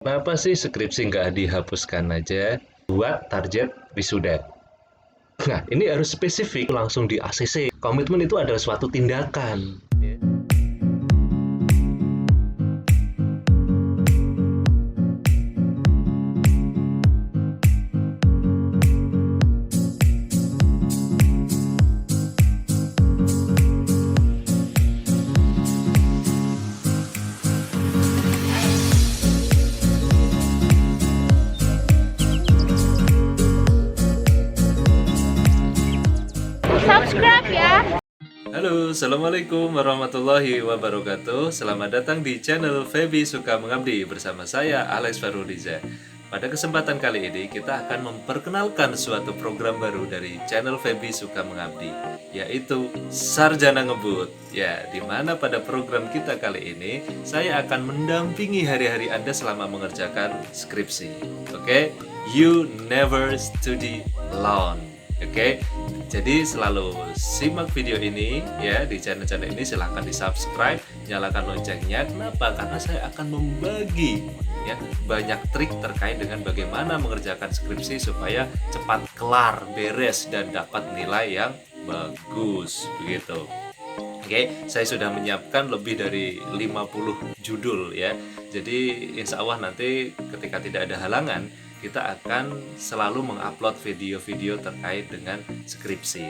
Kenapa sih skripsi nggak dihapuskan aja buat target wisuda? Nah, ini harus spesifik, langsung di ACC. Komitmen itu adalah suatu tindakan. Subscribe ya. Halo, Assalamualaikum warahmatullahi wabarakatuh. Selamat datang di channel Feby Suka Mengabdi bersama saya Alex Faruliza. Pada kesempatan kali ini kita akan memperkenalkan suatu program baru dari channel Feby Suka Mengabdi, yaitu Sarjana Ngebut. Ya, dimana pada program kita kali ini saya akan mendampingi hari-hari Anda selama mengerjakan skripsi. Oke, you never study alone. Oke, jadi selalu simak video ini ya di channel-channel ini, silahkan di subscribe, nyalakan loncengnya. Kenapa? Karena saya akan membagi ya banyak trik terkait dengan bagaimana mengerjakan skripsi supaya cepat kelar, beres dan dapat nilai yang bagus begitu. Oke, saya sudah menyiapkan lebih dari 50 judul ya. Jadi insya Allah nanti ketika tidak ada halangan, kita akan selalu mengupload video-video terkait dengan skripsi.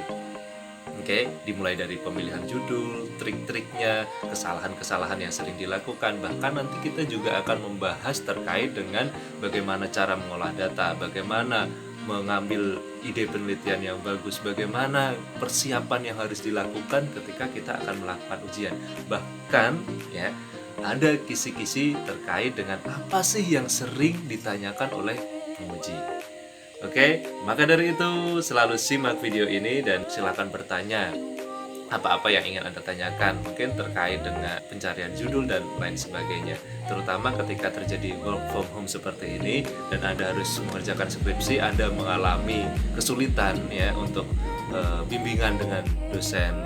Oke, dimulai dari pemilihan judul, trik-triknya, kesalahan-kesalahan yang sering dilakukan. Bahkan nanti kita juga akan membahas terkait dengan bagaimana cara mengolah data, bagaimana mengambil ide penelitian yang bagus, bagaimana persiapan yang harus dilakukan ketika kita akan melakukan ujian. Bahkan ya, ada kisi-kisi terkait dengan apa sih yang sering ditanyakan oleh penguji. Oke, maka dari itu selalu simak video ini dan silakan bertanya apa-apa yang ingin Anda tanyakan, mungkin terkait dengan pencarian judul dan lain sebagainya. Terutama ketika terjadi work from home seperti ini dan Anda harus mengerjakan skripsi, Anda mengalami kesulitan ya untuk bimbingan dengan dosen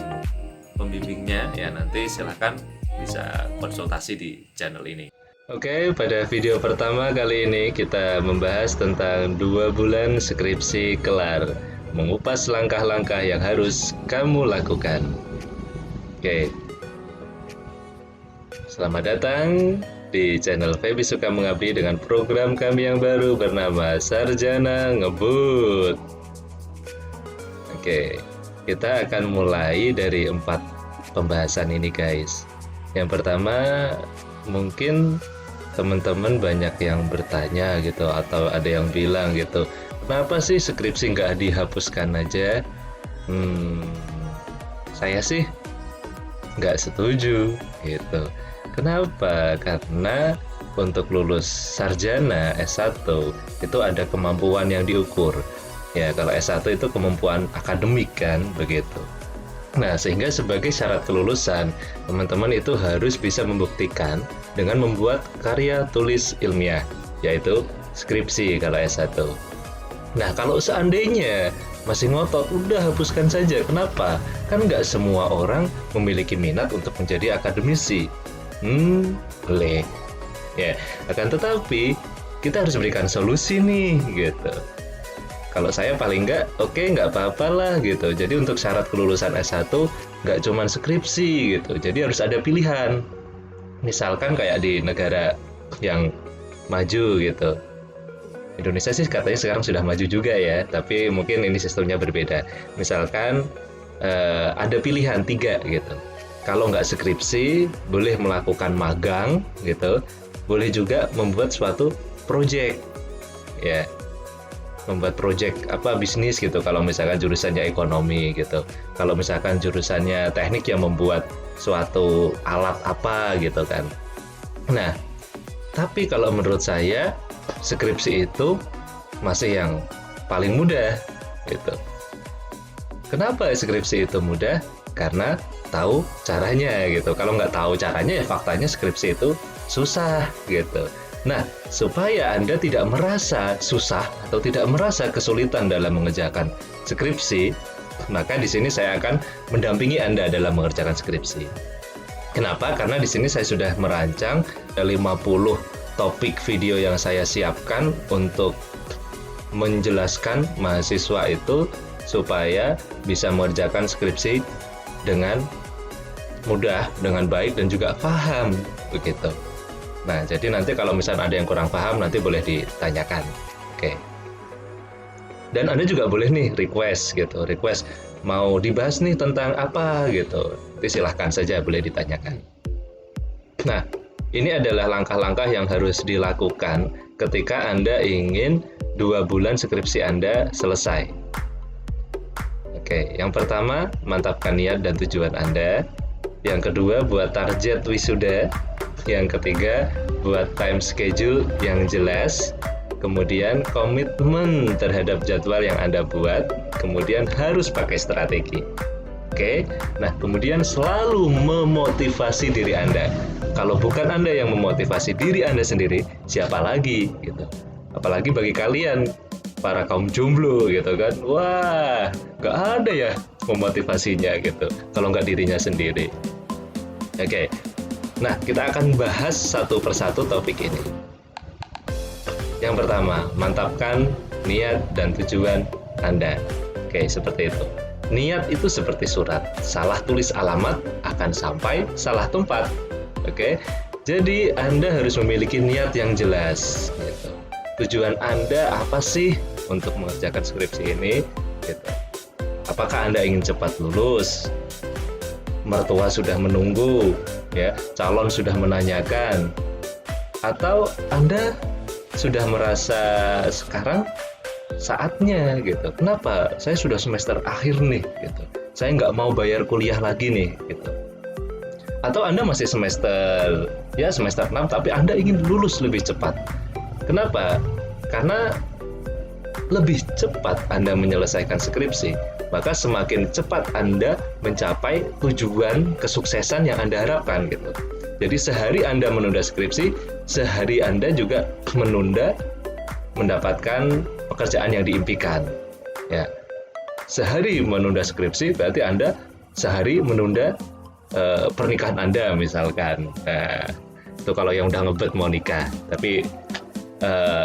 pembimbingnya, ya nanti silakan bisa konsultasi di channel ini. Oke, pada video pertama kali ini kita membahas tentang 2 bulan skripsi kelar, mengupas langkah-langkah yang harus kamu lakukan. Oke, selamat datang di channel Feby Suka Mengabdi dengan program kami yang baru bernama Sarjana Ngebut. Oke, kita akan mulai dari 4 pembahasan ini guys. Yang pertama, mungkin teman-teman banyak yang bertanya gitu, atau ada yang bilang gitu, kenapa sih skripsi nggak dihapuskan aja? Saya sih nggak setuju gitu. Kenapa? Karena untuk lulus sarjana S1 itu ada kemampuan yang diukur. Ya, kalau S1 itu kemampuan akademik kan, begitu. Nah, sehingga sebagai syarat kelulusan, teman-teman itu harus bisa membuktikan dengan membuat karya tulis ilmiah, yaitu skripsi kalau S1. Nah, kalau seandainya masih ngotot, udah hapuskan saja. Kenapa? Kan nggak semua orang memiliki minat untuk menjadi akademisi. Boleh. Ya, akan tetapi kita harus berikan solusi nih, gitu. Kalau saya paling nggak apa-apa lah gitu. Jadi untuk syarat kelulusan S1 nggak cuma skripsi gitu. Jadi harus ada pilihan. Misalkan kayak di negara yang maju gitu. Indonesia sih katanya sekarang sudah maju juga ya, tapi mungkin ini sistemnya berbeda. Misalkan ada pilihan 3 gitu. Kalau nggak skripsi, boleh melakukan magang gitu. Boleh juga membuat suatu project. Ya. Membuat project bisnis gitu, kalau misalkan jurusannya ekonomi gitu. Kalau misalkan jurusannya teknik, yang membuat suatu alat apa gitu kan. Nah, tapi kalau menurut saya skripsi itu masih yang paling mudah gitu. Kenapa skripsi itu mudah? Karena tahu caranya gitu. Kalau nggak tahu caranya, ya faktanya skripsi itu susah gitu. Nah, supaya Anda tidak merasa susah atau tidak merasa kesulitan dalam mengerjakan skripsi, maka di sini saya akan mendampingi Anda dalam mengerjakan skripsi. Kenapa? Karena di sini saya sudah merancang 50 topik video yang saya siapkan untuk menjelaskan mahasiswa itu supaya bisa mengerjakan skripsi dengan mudah, dengan baik, dan juga paham begitu. Nah, jadi nanti kalau misalnya ada yang kurang paham nanti boleh ditanyakan. Oke. Dan Anda juga boleh nih request gitu, request mau dibahas nih tentang apa gitu. Nanti silahkan saja boleh ditanyakan. Nah, ini adalah langkah-langkah yang harus dilakukan ketika Anda ingin 2 bulan skripsi Anda selesai. Oke, yang pertama, mantapkan niat dan tujuan Anda. Yang kedua, buat target wisuda. Yang ketiga, buat time schedule yang jelas. Kemudian, komitmen terhadap jadwal yang Anda buat. Kemudian, harus pakai strategi. Oke, nah kemudian selalu memotivasi diri Anda. Kalau bukan Anda yang memotivasi diri Anda sendiri, siapa lagi gitu. Apalagi bagi kalian para kaum jomblo gitu kan. Wah, nggak ada ya memotivasinya gitu kalau nggak dirinya sendiri. Oke. Nah, kita akan bahas satu persatu topik ini. Yang pertama, mantapkan niat dan tujuan Anda. Oke, seperti itu. Niat itu seperti surat, salah tulis alamat akan sampai salah tempat. Oke, jadi Anda harus memiliki niat yang jelas. Gitu. Tujuan Anda apa sih untuk mengerjakan skripsi ini? Gitu. Apakah Anda ingin cepat lulus? Mertua sudah menunggu, ya, calon sudah menanyakan, atau Anda sudah merasa sekarang saatnya gitu. Kenapa? Saya sudah semester akhir nih, gitu. Saya nggak mau bayar kuliah lagi nih, gitu. Atau Anda masih semester 6 tapi Anda ingin lulus lebih cepat. Kenapa? Karena lebih cepat Anda menyelesaikan skripsi, maka semakin cepat Anda mencapai tujuan kesuksesan yang Anda harapkan gitu. Jadi sehari Anda menunda skripsi, sehari Anda juga menunda mendapatkan pekerjaan yang diimpikan. Ya. Sehari menunda skripsi berarti Anda sehari menunda pernikahan Anda misalkan. Nah, itu kalau yang udah ngebet mau nikah, tapi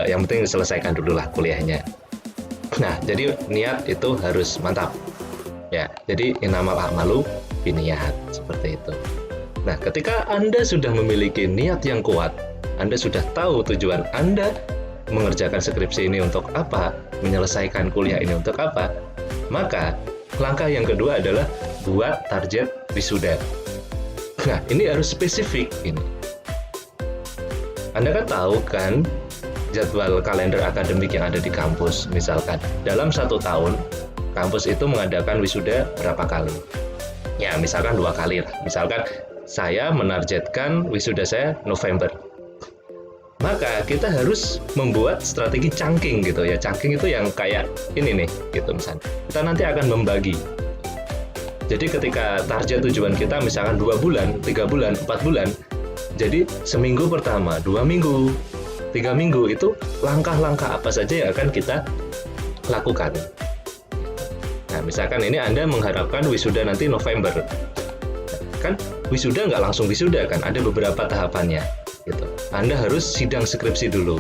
yang penting selesaikan dulu lah kuliahnya. Nah, jadi niat itu harus mantap. Ya, jadi innamal a'malu binniyat, seperti itu. Nah, ketika Anda sudah memiliki niat yang kuat, Anda sudah tahu tujuan Anda mengerjakan skripsi ini untuk apa, menyelesaikan kuliah ini untuk apa, maka langkah yang kedua adalah buat target wisuda. Nah, ini harus spesifik ini. Anda kan tahu kan jadwal kalender akademik yang ada di kampus. Misalkan dalam 1 tahun kampus itu mengadakan wisuda berapa kali? Ya, misalkan 2 kali lah. Misalkan saya menargetkan wisuda saya November. Maka kita harus membuat strategi chunking gitu ya. Chunking itu yang kayak ini nih gitu misalnya. Kita nanti akan membagi. Jadi ketika target tujuan kita misalkan 2 bulan, 3 bulan, 4 bulan, jadi seminggu pertama, 2 minggu, 3 minggu itu langkah-langkah apa saja yang akan kita lakukan. Nah, misalkan ini Anda mengharapkan wisuda nanti November. Kan wisuda nggak langsung wisuda kan, ada beberapa tahapannya. Gitu. Anda harus sidang skripsi dulu.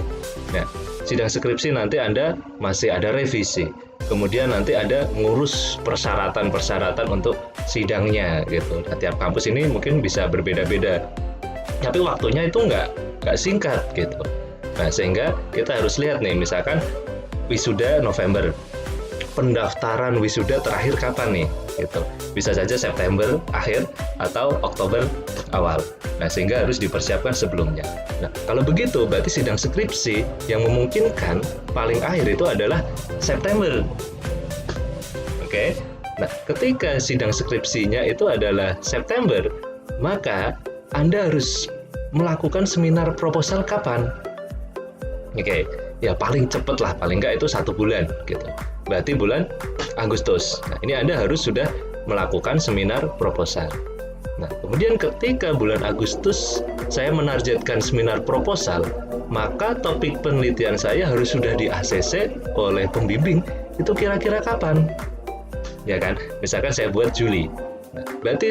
Nah, sidang skripsi nanti Anda masih ada revisi. Kemudian nanti ada ngurus persyaratan-persyaratan untuk sidangnya gitu. Nah, tiap kampus ini mungkin bisa berbeda-beda. Tapi waktunya itu nggak singkat gitu. Nah, sehingga kita harus lihat nih, misalkan wisuda November. Pendaftaran wisuda terakhir kapan nih? Gitu. Bisa saja September akhir atau Oktober awal. Nah, sehingga harus dipersiapkan sebelumnya. Nah, kalau begitu berarti sidang skripsi yang memungkinkan paling akhir itu adalah September. Oke. Nah, ketika sidang skripsinya itu adalah September, maka Anda harus melakukan seminar proposal kapan? Oke, ya paling cepat lah, paling nggak itu 1 bulan gitu. Berarti bulan Agustus. Nah, ini Anda harus sudah melakukan seminar proposal. Nah, kemudian ketika bulan Agustus saya menargetkan seminar proposal, maka topik penelitian saya harus sudah di-ACC oleh pembimbing. Itu kira-kira kapan? Ya kan? Misalkan saya buat Juli. Nah, berarti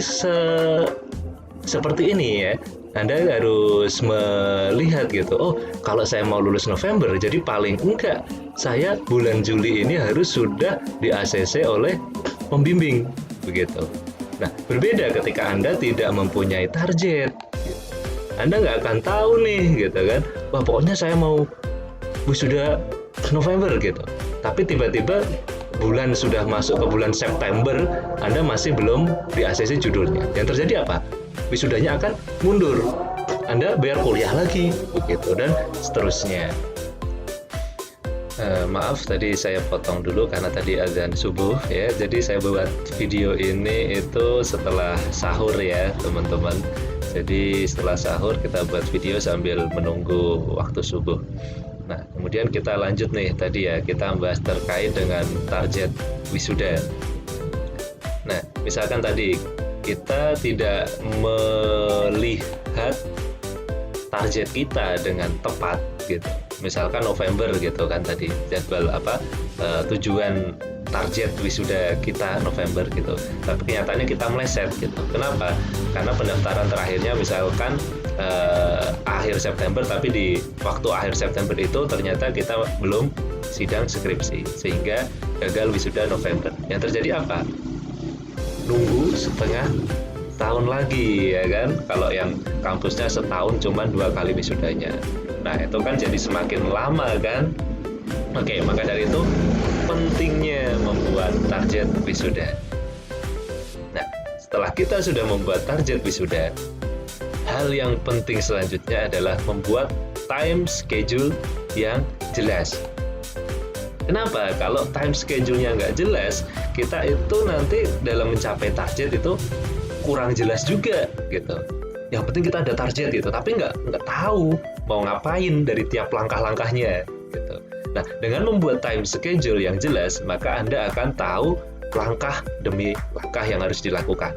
seperti ini ya. Anda harus melihat gitu, oh kalau saya mau lulus November, jadi paling enggak saya bulan Juli ini harus sudah di ACC oleh pembimbing, begitu. Nah, berbeda ketika Anda tidak mempunyai target. Anda nggak akan tahu nih, gitu kan, wah pokoknya saya mau wisuda November gitu. Tapi tiba-tiba bulan sudah masuk ke bulan September, Anda masih belum di ACC judulnya. Yang terjadi apa? Wisudanya akan mundur. Anda bayar kuliah lagi, begitu, dan seterusnya. Maaf tadi saya potong dulu karena tadi azan subuh ya. Jadi saya buat video ini itu setelah sahur ya teman-teman. Jadi setelah sahur kita buat video sambil menunggu waktu subuh. Nah, kemudian kita lanjut nih tadi ya, kita bahas terkait dengan target wisuda. Nah, misalkan tadi kita tidak melihat target kita dengan tepat gitu. Misalkan November gitu kan tadi jadwal tujuan target wisuda kita November gitu. Tapi kenyataannya kita meleset gitu. Kenapa? Karena pendaftaran terakhirnya misalkan akhir September, tapi di waktu akhir September itu ternyata kita belum sidang skripsi sehingga gagal wisuda November. Yang terjadi apa? Nunggu setengah tahun lagi ya kan, kalau yang kampusnya setahun cuman 2 kali wisudanya. Nah itu kan jadi semakin lama kan. Oke, maka dari itu pentingnya membuat target wisuda. Nah, setelah kita sudah membuat target wisuda, hal yang penting selanjutnya adalah membuat time schedule yang jelas. Kenapa? Kalau time schedule-nya nggak jelas, kita itu nanti dalam mencapai target itu kurang jelas juga gitu. Yang penting kita ada target gitu, tapi nggak tahu mau ngapain dari tiap langkah-langkahnya gitu. Nah, dengan membuat time schedule yang jelas, maka Anda akan tahu langkah demi langkah yang harus dilakukan.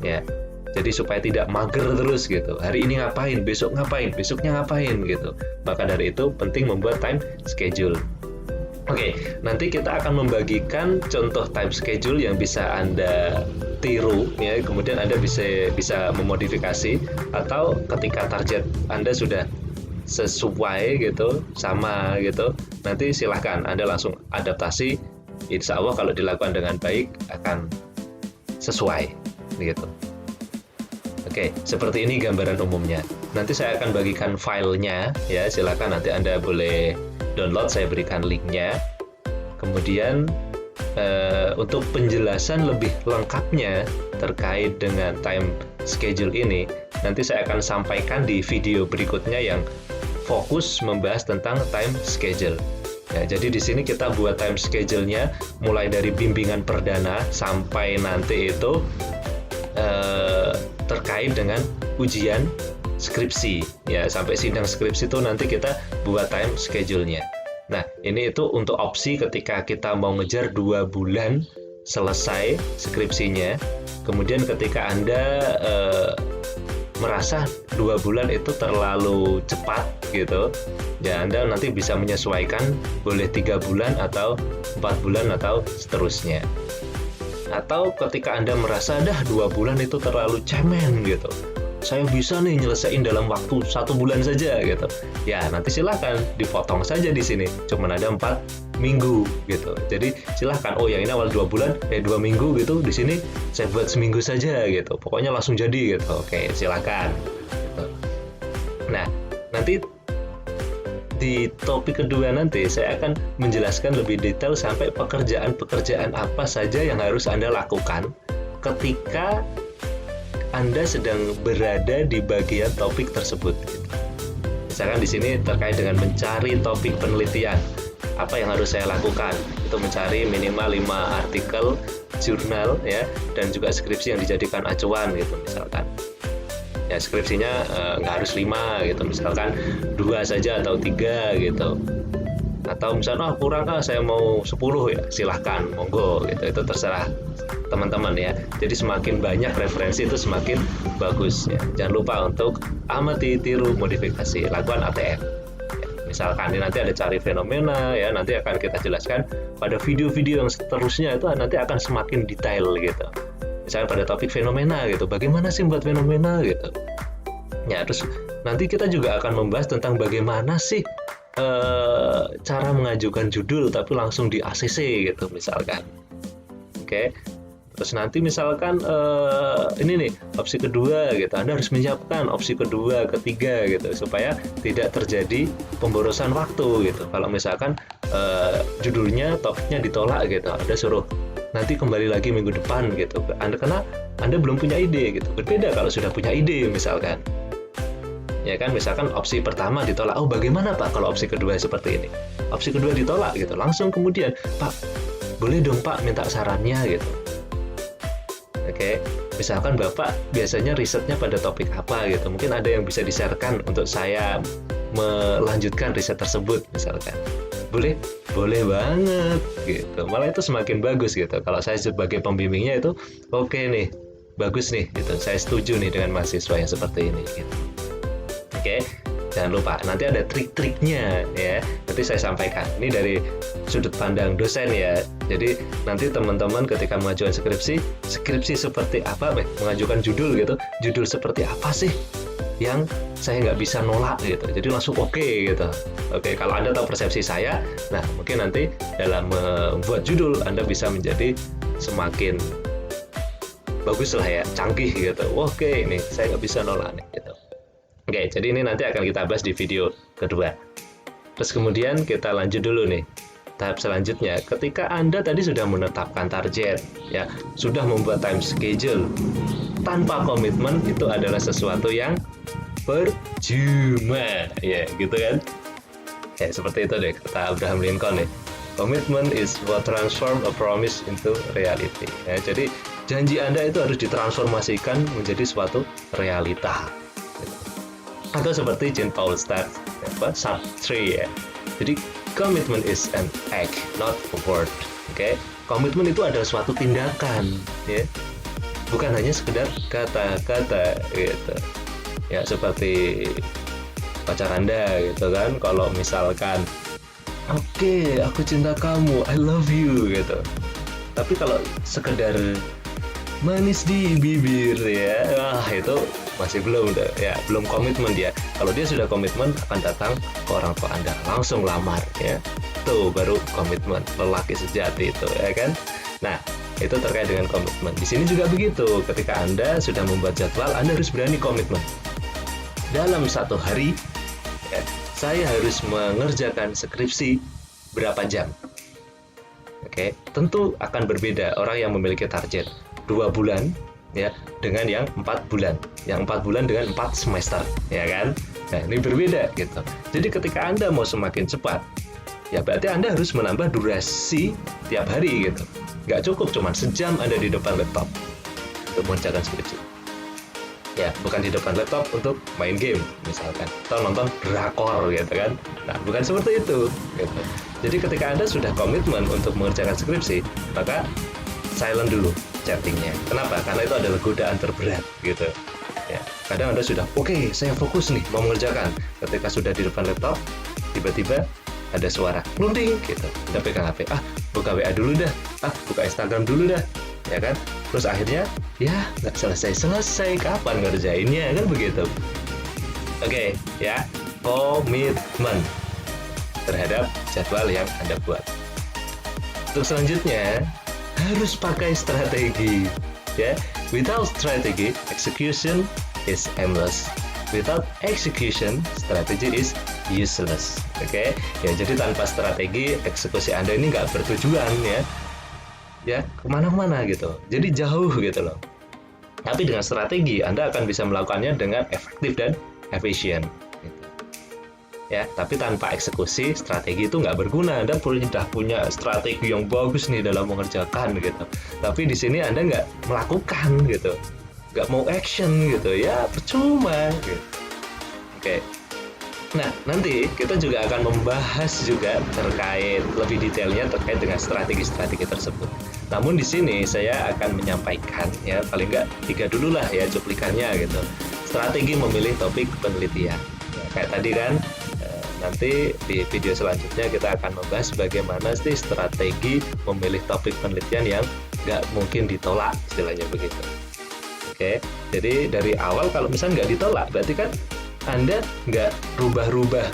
Ya. Jadi supaya tidak mager terus gitu. Hari ini ngapain, besok ngapain, besoknya ngapain gitu. Maka dari itu penting membuat time schedule. Oke, nanti kita akan membagikan contoh time schedule yang bisa Anda tiru ya, kemudian Anda bisa memodifikasi, atau ketika target Anda sudah sesuai gitu, sama gitu, nanti silahkan Anda langsung adaptasi. Insya Allah kalau dilakukan dengan baik akan sesuai gitu. Oke, seperti ini gambaran umumnya. Nanti saya akan bagikan filenya ya, silakan nanti Anda boleh download, saya berikan linknya. Kemudian untuk penjelasan lebih lengkapnya terkait dengan time schedule ini, nanti saya akan sampaikan di video berikutnya yang fokus membahas tentang time schedule. Ya, jadi di sini kita buat time schedule-nya mulai dari bimbingan perdana sampai nanti itu terkait dengan ujian skripsi ya, sampai sidang skripsi itu nanti kita buat time schedule-nya. Nah, ini itu untuk opsi ketika kita mau ngejar 2 bulan selesai skripsinya. Kemudian ketika Anda merasa 2 bulan itu terlalu cepat gitu, ya Anda nanti bisa menyesuaikan, boleh 3 bulan atau 4 bulan atau seterusnya. Atau ketika Anda merasa 2 bulan itu terlalu cemen gitu, saya bisa nih nyelesain dalam waktu 1 bulan saja gitu, ya nanti silahkan dipotong saja di sini, cuman ada 4 minggu gitu. Jadi silahkan, oh yang ini awal 2 bulan 2 minggu gitu, di sini saya buat seminggu saja gitu, pokoknya langsung jadi gitu. Oke, silahkan gitu. Nah, nanti di topik kedua nanti saya akan menjelaskan lebih detail sampai pekerjaan-pekerjaan apa saja yang harus Anda lakukan ketika Anda sedang berada di bagian topik tersebut. Misalkan di sini terkait dengan mencari topik penelitian, apa yang harus saya lakukan? Itu mencari minimal 5 artikel jurnal ya, dan juga skripsi yang dijadikan acuan gitu misalkan. Ya skripsinya nggak harus 5 gitu, misalkan 2 saja atau 3 gitu. Atau misalnya kurang saya mau 10 ya, silahkan monggo gitu, itu terserah teman-teman ya. Jadi semakin banyak referensi itu semakin bagus ya. Jangan lupa untuk amati, tiru, modifikasi, lakukan ATM ya. Misalkan ini nanti ada cari fenomena ya, nanti akan kita jelaskan pada video-video yang seterusnya, itu nanti akan semakin detail gitu. Misalnya pada topik fenomena gitu, bagaimana sih membuat fenomena gitu. Ya, terus nanti kita juga akan membahas tentang bagaimana sih cara mengajukan judul tapi langsung di ACC gitu misalkan. Oke. Terus nanti misalkan ini nih opsi kedua gitu, Anda harus menyiapkan opsi kedua, ketiga gitu supaya tidak terjadi pemborosan waktu gitu. Kalau misalkan judulnya, topiknya ditolak gitu, Anda suruh nanti kembali lagi minggu depan gitu. Karena Anda belum punya ide gitu. Berbeda kalau sudah punya ide misalkan. Ya kan, misalkan opsi pertama ditolak, oh bagaimana Pak kalau opsi kedua seperti ini? Opsi kedua ditolak gitu, langsung kemudian, Pak boleh dong Pak minta sarannya gitu. Oke, misalkan Bapak biasanya risetnya pada topik apa gitu, mungkin ada yang bisa di-sharekan untuk saya melanjutkan riset tersebut misalkan. Boleh? Boleh banget gitu, malah itu semakin bagus gitu. Kalau saya sebagai pembimbingnya itu, oke nih, bagus nih gitu, saya setuju nih dengan mahasiswa yang seperti ini gitu. Oke, jangan lupa nanti ada trik-triknya ya. Nanti saya sampaikan. Ini dari sudut pandang dosen ya. Jadi nanti teman-teman ketika mengajukan skripsi seperti apa, mengajukan judul gitu, judul seperti apa sih yang saya nggak bisa nolak gitu. Jadi langsung oke gitu. Oke, kalau Anda tahu persepsi saya, nah mungkin nanti dalam membuat judul Anda bisa menjadi semakin bagus lah ya, canggih gitu. Oke, ini saya nggak bisa nolak nih gitu. Oke, jadi ini nanti akan kita bahas di video kedua. Terus kemudian kita lanjut dulu nih. Tahap selanjutnya, ketika Anda tadi sudah menetapkan target, ya, sudah membuat time schedule, tanpa komitmen itu adalah sesuatu yang percuma, ya, gitu kan? Ya, seperti itu deh kata Abraham Lincoln nih. Commitment is what transform a promise into reality. Ya, jadi janji Anda itu harus ditransformasikan menjadi suatu realita. Atau seperti Jean-Paul Sartre ya. Jadi commitment is an act, not a word. Oke, komitmen itu adalah suatu tindakan, ya, bukan hanya sekedar kata-kata gitu. Ya seperti pacar Anda gitu kan. Kalau misalkan, oke, aku cinta kamu, I love you gitu. Tapi kalau sekedar manis di bibir ya, itu masih belum ya, belum komitmen dia. Kalau dia sudah komitmen akan datang ke orang tua Anda, langsung lamar ya. Tuh baru komitmen, lelaki sejati itu ya kan. Nah, itu terkait dengan komitmen. Di sini juga begitu. Ketika Anda sudah membuat jadwal, Anda harus berani komitmen. Dalam satu hari ya, saya harus mengerjakan skripsi berapa jam. Oke, tentu akan berbeda orang yang memiliki target 2 bulan ya dengan yang 4 bulan, yang 4 bulan dengan 4 semester, ya kan? Nah, ini berbeda gitu. Jadi ketika Anda mau semakin cepat, ya berarti Anda harus menambah durasi tiap hari gitu. Nggak cukup cuma sejam Anda di depan laptop untuk mengerjakan skripsi. Ya, bukan di depan laptop untuk main game misalkan, atau nonton drakor gitu kan. Nah, bukan seperti itu gitu. Jadi ketika Anda sudah komitmen untuk mengerjakan skripsi, maka silent dulu chattingnya. Kenapa? Karena itu adalah godaan terberat gitu. Ya, kadang Anda sudah oke, saya fokus nih mau mengerjakan. Ketika sudah di depan laptop, tiba-tiba ada suara ngeluting gitu. Anda pegang HP, buka WA dulu dah, buka Instagram dulu dah, ya kan? Terus akhirnya, ya nggak selesai-selesai, kapan ngerjainnya, kan begitu. Oke, ya, komitmen terhadap jadwal yang Anda buat. Untuk selanjutnya, harus pakai strategi, ya. Without strategy, execution is aimless. Without execution, strategy is useless. Oke, ya, jadi tanpa strategi, eksekusi Anda ini nggak bertujuan ya kemana-mana gitu. Jadi jauh gitu loh. Tapi dengan strategi, Anda akan bisa melakukannya dengan efektif dan efisien. Ya, tapi tanpa eksekusi, strategi itu nggak berguna. Anda sudah punya strategi yang bagus nih dalam mengerjakan gitu, tapi di sini Anda nggak melakukan gitu, nggak mau action gitu, ya percuma gitu. Oke. Nah, nanti kita juga akan membahas juga terkait lebih detailnya terkait dengan strategi-strategi tersebut. Namun di sini saya akan menyampaikan ya paling nggak 3 dulu lah ya cuplikannya gitu. Strategi memilih topik penelitian. Ya, kayak tadi kan. Nanti di video selanjutnya kita akan membahas bagaimana sih strategi memilih topik penelitian yang nggak mungkin ditolak, istilahnya begitu. Oke. Oke, jadi dari awal kalau misalnya nggak ditolak, berarti kan Anda nggak rubah-rubah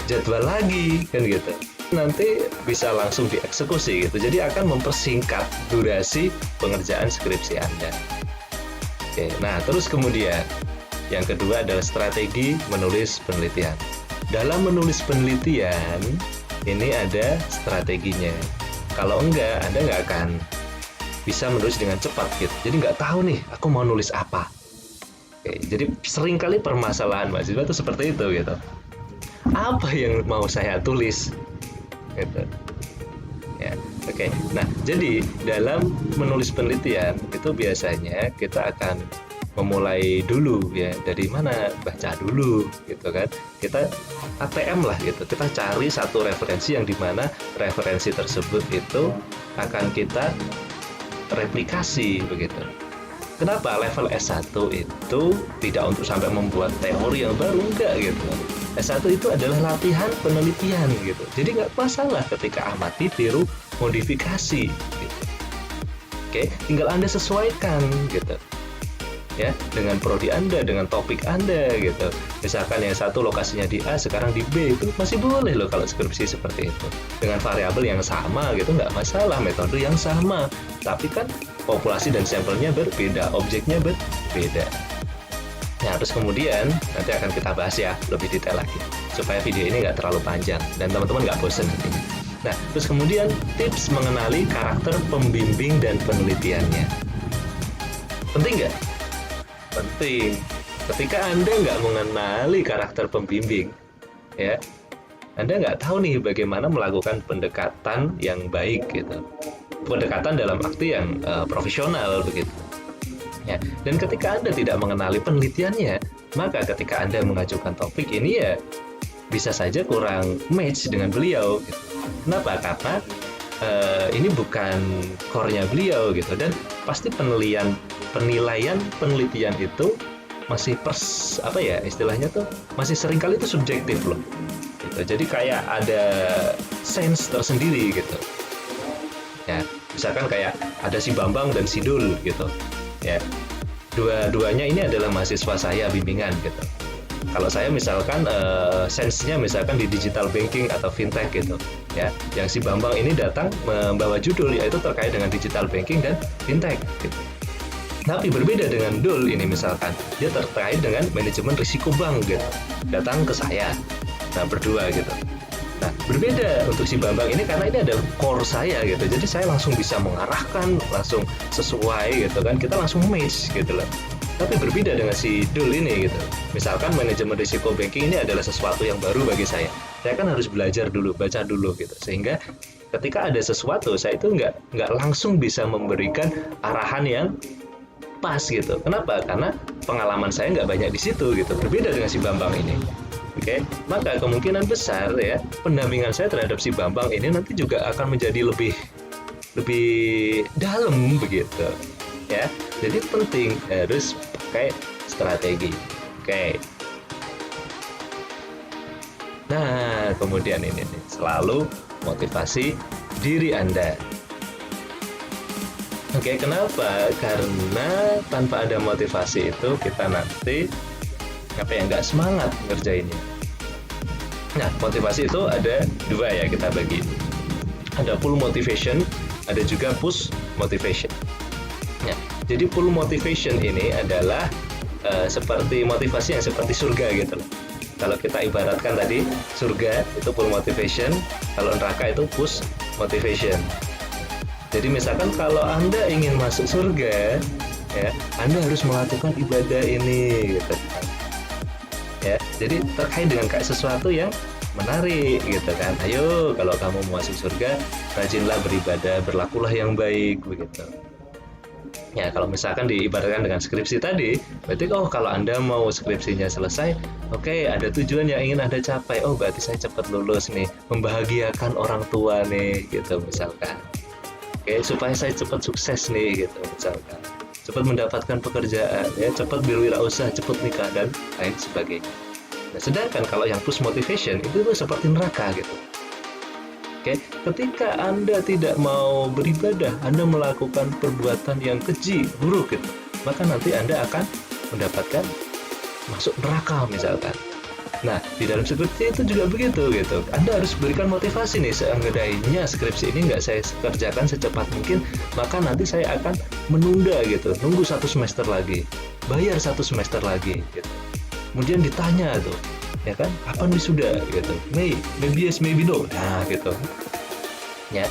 jadwal lagi, kan gitu. Nanti bisa langsung dieksekusi gitu. Jadi akan mempersingkat durasi pengerjaan skripsi Anda. Oke, nah terus kemudian yang kedua adalah strategi menulis penelitian. Dalam menulis penelitian, ini ada strateginya. Kalau enggak, Anda nggak akan bisa menulis dengan cepat gitu. Jadi nggak tahu nih, aku mau nulis apa. Oke, jadi seringkali permasalahan mahasiswa itu seperti itu gitu. Apa yang mau saya tulis? Gitu. Ya, oke. Nah, jadi dalam menulis penelitian itu biasanya kita akan memulai dulu ya, dari mana, baca dulu gitu kan. Kita ATM lah gitu, kita cari satu referensi yang dimana referensi tersebut itu akan kita replikasi begitu. Kenapa level S1 itu tidak untuk sampai membuat teori yang baru, enggak gitu. S1 itu adalah latihan penelitian gitu. Jadi nggak masalah ketika amati, tiru, modifikasi gitu. Oke, tinggal Anda sesuaikan gitu. Ya, dengan prodi Anda, dengan topik Anda gitu. Misalkan yang satu lokasinya di A, sekarang di B, itu masih boleh loh kalau skripsi seperti itu. Dengan variabel yang sama gitu, nggak masalah, metode yang sama. Tapi kan populasi dan sampelnya berbeda, objeknya berbeda. Nah, terus kemudian nanti akan kita bahas ya lebih detail lagi, supaya video ini nggak terlalu panjang dan teman-teman nggak bosen nantinya. Nah, terus kemudian tips mengenali karakter pembimbing dan penelitiannya. Penting nggak? Penting. Ketika Anda nggak mengenali karakter pembimbing, ya, Anda nggak tahu nih bagaimana melakukan pendekatan yang baik gitu. Pendekatan dalam arti yang profesional begitu. Ya, dan ketika Anda tidak mengenali penelitiannya, maka ketika Anda mengajukan topik ini ya bisa saja kurang match dengan beliau gitu. Kenapa? Karena ini bukan core-nya beliau gitu, dan pasti penilaian penelitian itu masih istilahnya tuh masih seringkali itu subjektif loh gitu. Jadi kayak ada sense tersendiri gitu ya. Misalkan kayak ada si Bambang dan si Dul gitu ya, dua-duanya ini adalah mahasiswa saya bimbingan gitu. Kalau saya misalkan sense-nya misalkan di digital banking atau fintech gitu ya, yang si Bambang ini datang membawa judul yaitu terkait dengan digital banking dan fintech gitu. Tapi berbeda dengan Dul ini, misalkan dia terkait dengan manajemen risiko bank gitu, datang ke saya, nah berdua gitu. Nah, berbeda untuk si Bambang ini karena ini adalah core saya gitu. Jadi saya langsung bisa mengarahkan, langsung sesuai gitu kan. Kita langsung match gitu loh. Tapi berbeda dengan si Dul ini gitu. Misalkan manajemen risiko banking ini adalah sesuatu yang baru bagi saya. Saya kan harus belajar dulu, baca dulu gitu. Sehingga ketika ada sesuatu, saya itu nggak langsung bisa memberikan arahan yang pas gitu. Kenapa? Karena pengalaman saya nggak banyak di situ gitu. Berbeda dengan si Bambang ini. Oke, maka kemungkinan besar ya pendampingan saya terhadap si Bambang ini nanti juga akan menjadi lebih dalam begitu ya. Jadi penting harus pakai strategi. Oke. Nah, kemudian ini nih, selalu motivasi diri Anda. Oke, kenapa? Karena tanpa ada motivasi itu kita nanti nggak semangat ngerjainnya. Nah, motivasi itu ada dua ya, kita bagi. Ada pull motivation, ada juga push motivation. Nah, jadi pull motivation ini adalah seperti motivasi yang seperti surga gitu loh. Kalau kita ibaratkan tadi, surga itu pull motivation, kalau neraka itu push motivation. Jadi misalkan kalau Anda ingin masuk surga, ya, Anda harus melakukan ibadah ini gitu. Ya, jadi terkait dengan kayak sesuatu yang menarik gitu kan. Ayo, kalau kamu mau masuk surga, rajinlah beribadah, berlakulah yang baik begitu. Ya, kalau misalkan diibaratkan dengan skripsi tadi, berarti kalau Anda mau skripsinya selesai, oke, ada tujuan yang ingin Anda capai. Oh, berarti saya cepat lulus nih, membahagiakan orang tua nih gitu misalkan. Oke, supaya saya cepat sukses nih gitu misalkan. Cepat mendapatkan pekerjaan, ya, cepat berwirausaha, cepat nikah dan lain sebagainya. Nah, sedangkan kalau yang push motivation itu tuh seperti neraka gitu. Oke, ketika Anda tidak mau beribadah, Anda melakukan perbuatan yang keji, buruk gitu. maka nanti Anda akan mendapatkan masuk neraka misalkan. Nah, di dalam skripsi itu juga begitu gitu. Anda harus berikan motivasi nih, seandainya skripsi ini nggak saya kerjakan secepat mungkin, maka nanti saya akan menunda gitu, nunggu 1 semester lagi, bayar 1 semester lagi gitu. Kemudian ditanya tuh, ya kan, kapan wisuda gitu, maybe yes, maybe no, nah gitu. Ya,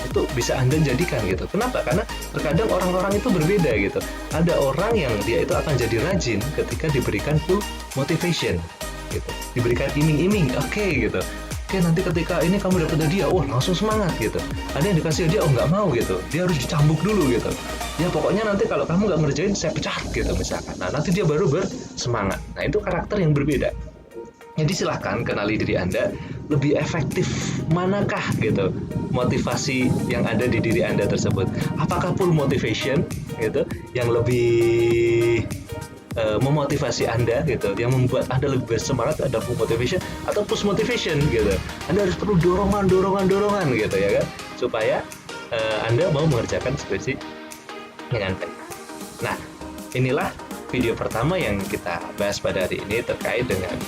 itu bisa Anda jadikan gitu. Kenapa? Karena terkadang orang-orang itu berbeda gitu. Ada orang yang dia itu akan jadi rajin ketika diberikan full motivation gitu, diberikan iming-iming, oke gitu. Oke, nanti ketika ini kamu dapat hadiah, wah langsung semangat gitu. Ada yang dikasih hadiah, oh nggak mau gitu, dia harus dicambuk dulu gitu. Ya pokoknya nanti kalau kamu nggak ngerjain, saya pecat gitu misalkan. Nah nanti dia baru bersemangat. Nah itu karakter yang berbeda. Jadi silahkan kenali diri Anda, lebih efektif manakah gitu motivasi yang ada di diri Anda tersebut. Apakah full motivation gitu, yang lebih memotivasi Anda gitu, yang membuat Anda lebih bersemangat, ada full motivation atau push motivation gitu. Anda harus perlu dorongan gitu ya kan, supaya Anda mau mengerjakan skripsi dengan baik. Nah, inilah video pertama yang kita bahas pada hari ini terkait dengan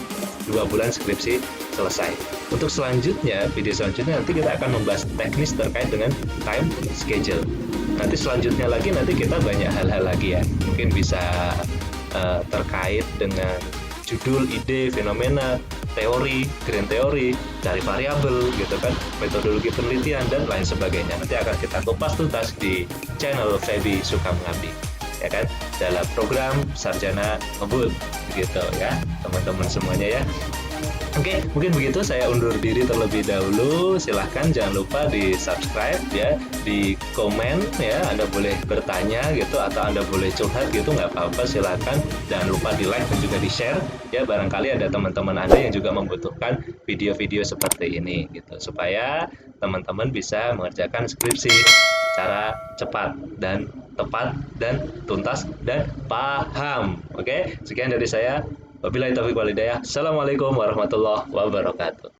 2 bulan skripsi selesai. Untuk selanjutnya, video selanjutnya nanti kita akan membahas teknis terkait dengan time schedule. Nanti selanjutnya lagi nanti kita banyak hal-hal lagi ya, mungkin bisa terkait dengan judul, ide, fenomena, teori, grand teori, cari variabel gitu kan, metodologi penelitian dan lain sebagainya. Nanti akan kita kupas tuntas di channel Feby Suka Mengabdi, ya kan, dalam program Sarjana Ngebut gitu ya, teman-teman semuanya ya. Oke, mungkin begitu, saya undur diri terlebih dahulu. Silahkan jangan lupa di subscribe ya, di komen ya, Anda boleh bertanya gitu, atau Anda boleh curhat gitu, nggak apa-apa, silahkan. Jangan lupa di like dan juga di share ya, barangkali ada teman-teman Anda yang juga membutuhkan video-video seperti ini gitu, supaya teman-teman bisa mengerjakan skripsi secara cepat dan tepat dan tuntas dan paham. Oke, sekian dari saya. Wabillahi taufiq wal hidayah. Assalamualaikum warahmatullahi wabarakatuh.